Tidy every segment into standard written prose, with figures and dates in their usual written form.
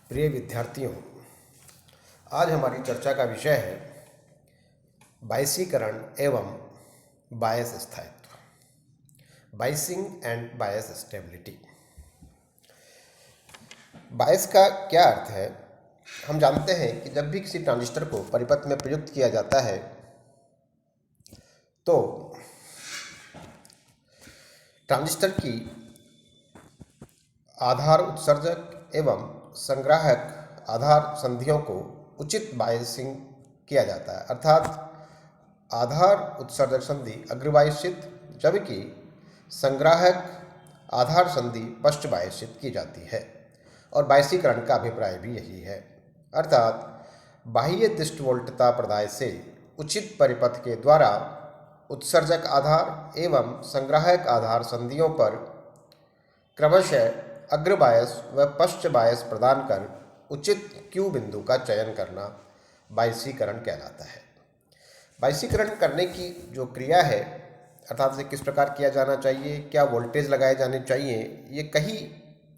प्रिय विद्यार्थियों, आज हमारी चर्चा का विषय है बायसीकरण एवं बायस स्थायित्व, बायसिंग एंड बायस स्टेबिलिटी। बायस का क्या अर्थ है? हम जानते हैं कि जब भी किसी ट्रांजिस्टर को परिपथ में प्रयुक्त किया जाता है तो ट्रांजिस्टर की आधार उत्सर्जक एवं संग्राहक आधार संधियों को उचित बायसिंग किया जाता है, अर्थात आधार उत्सर्जक संधि अग्रबायसित जबकि संग्राहक आधार संधि पश्च बायसित की जाती है। और बायसीकरण का अभिप्राय भी यही है, अर्थात बाह्य दृष्टवोल्टता प्रदाय से उचित परिपथ के द्वारा उत्सर्जक आधार एवं संग्राहक आधार संधियों पर क्रमशः अग्रबायस व पश्च बायस प्रदान कर उचित क्यू बिंदु का चयन करना बायसीकरण कहलाता है। बायसीकरण करने की जो क्रिया है, अर्थात इसे किस प्रकार किया जाना चाहिए, क्या वोल्टेज लगाए जाने चाहिए, ये कई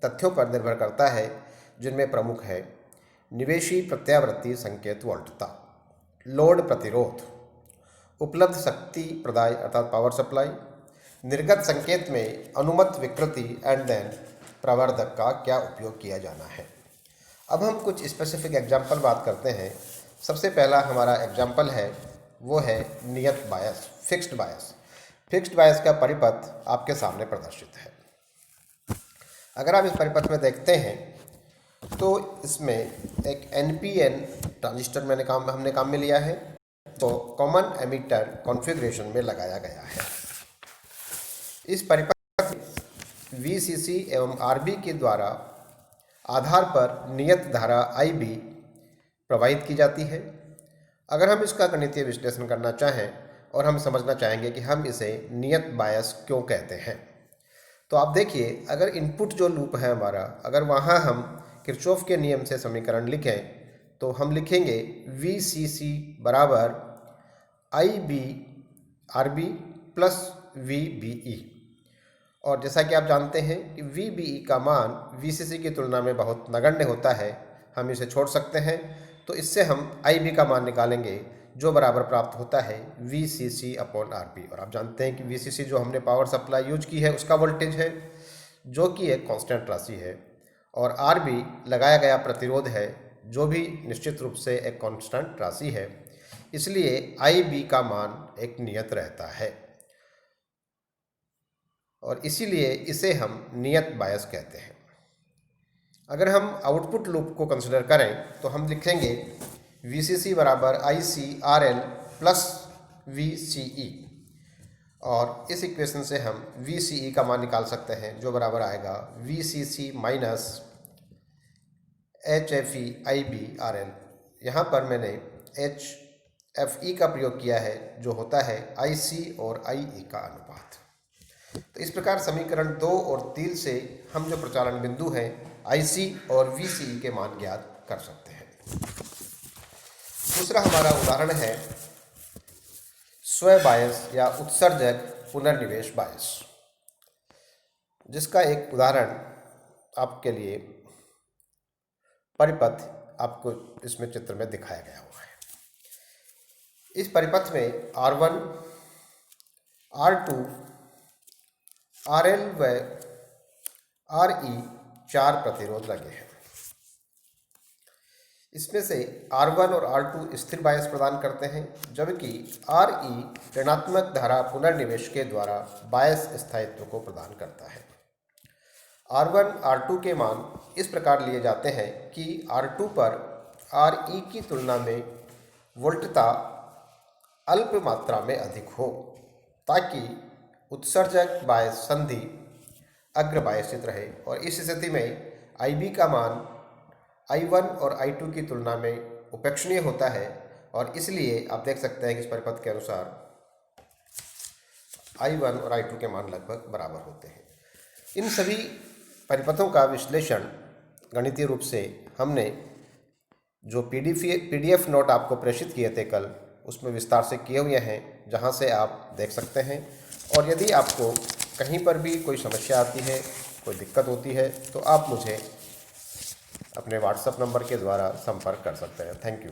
तथ्यों पर निर्भर करता है, जिनमें प्रमुख है निवेशी प्रत्यावर्ती संकेत वोल्टता, लोड प्रतिरोध, उपलब्ध शक्ति प्रदाय अर्थात पावर सप्लाई, निर्गत संकेत में अनुमत विकृति एंड देन प्रवर्धक का क्या उपयोग किया जाना है। अब हम कुछ स्पेसिफिक एग्जाम्पल बात करते हैं। सबसे पहला हमारा एग्जाम्पल है वो है नियत बायस, फिक्स्ड बायस। फिक्स्ड बायस का परिपथ आपके सामने प्रदर्शित है। अगर आप इस परिपथ में देखते हैं तो इसमें एक NPN ट्रांजिस्टर हमने काम में लिया है, तो कॉमन एमिटर कॉन्फ़िगरेशन में लगाया गया है। इस परिपथ VCC एवं RB के द्वारा आधार पर नियत धारा IB प्रवाहित की जाती है। अगर हम इसका गणितीय विश्लेषण करना चाहें और हम समझना चाहेंगे कि हम इसे नियत बायस क्यों कहते हैं, तो आप देखिए, अगर इनपुट जो लूप है हमारा, अगर वहाँ हम किरचॉफ के नियम से समीकरण लिखें तो हम लिखेंगे VCC बराबर IB RB प्लस VBE। और जैसा कि आप जानते हैं कि VBE का मान VCC की तुलना में बहुत नगण्य होता है, हम इसे छोड़ सकते हैं। तो इससे हम IB का मान निकालेंगे जो बराबर प्राप्त होता है VCC अपॉन RB। और आप जानते हैं कि VCC जो हमने पावर सप्लाई यूज की है उसका वोल्टेज है, जो कि एक कांस्टेंट राशि है, और RB लगाया गया प्रतिरोध है, जो भी निश्चित रूप से एक कांस्टेंट राशि है। इसलिए IB का मान एक नियत रहता है और इसीलिए इसे हम नियत बायस कहते हैं। अगर हम आउटपुट लूप को कंसिडर करें तो हम लिखेंगे VCC बराबर ICRL प्लस VCE, और इस इक्वेशन से हम VCE का मान निकाल सकते हैं जो बराबर आएगा VCC minus HFE IB RL। यहाँ पर मैंने HFE का प्रयोग किया है जो होता है IC और IE का अनुपात। तो इस प्रकार समीकरण 2 और 3 से हम जो प्रचालन बिंदु हैं IC और VCE के मान ज्ञात कर सकते हैं। दूसरा हमारा उदाहरण है स्व बायस या उत्सर्जक पुनर्निवेश बायस, जिसका एक उदाहरण आपके लिए परिपथ आपको इसमें चित्र में दिखाया गया हुआ है। इस परिपथ में R1, R2, RL व RE 4 प्रतिरोध लगे हैं। इसमें से R1 और R2 स्थिर बायस प्रदान करते हैं, जबकि RE ऋणात्मक धारा पुनर्निवेश के द्वारा बायस स्थायित्व को प्रदान करता है। R1, R2 के मान इस प्रकार लिए जाते हैं कि R2 पर RE की तुलना में वोल्टता अल्प मात्रा में अधिक हो, ताकि उत्सर्जक बायस संधि अग्रबायसित रहे। और इस स्थिति में IB का मान I1 और I2 की तुलना में उपेक्षणीय होता है, और इसलिए आप देख सकते हैं कि इस परिपथ के अनुसार I1 और I2 के मान लगभग बराबर होते हैं। इन सभी परिपथों का विश्लेषण गणितीय रूप से हमने जो PDF नोट आपको प्रेषित किए थे कल, उसमें विस्तार से किए हुए हैं, जहां से आप देख सकते हैं। और यदि आपको कहीं पर भी कोई समस्या आती है, कोई दिक्कत होती है, तो आप मुझे अपने व्हाट्सएप नंबर के द्वारा संपर्क कर सकते हैं। Thank you.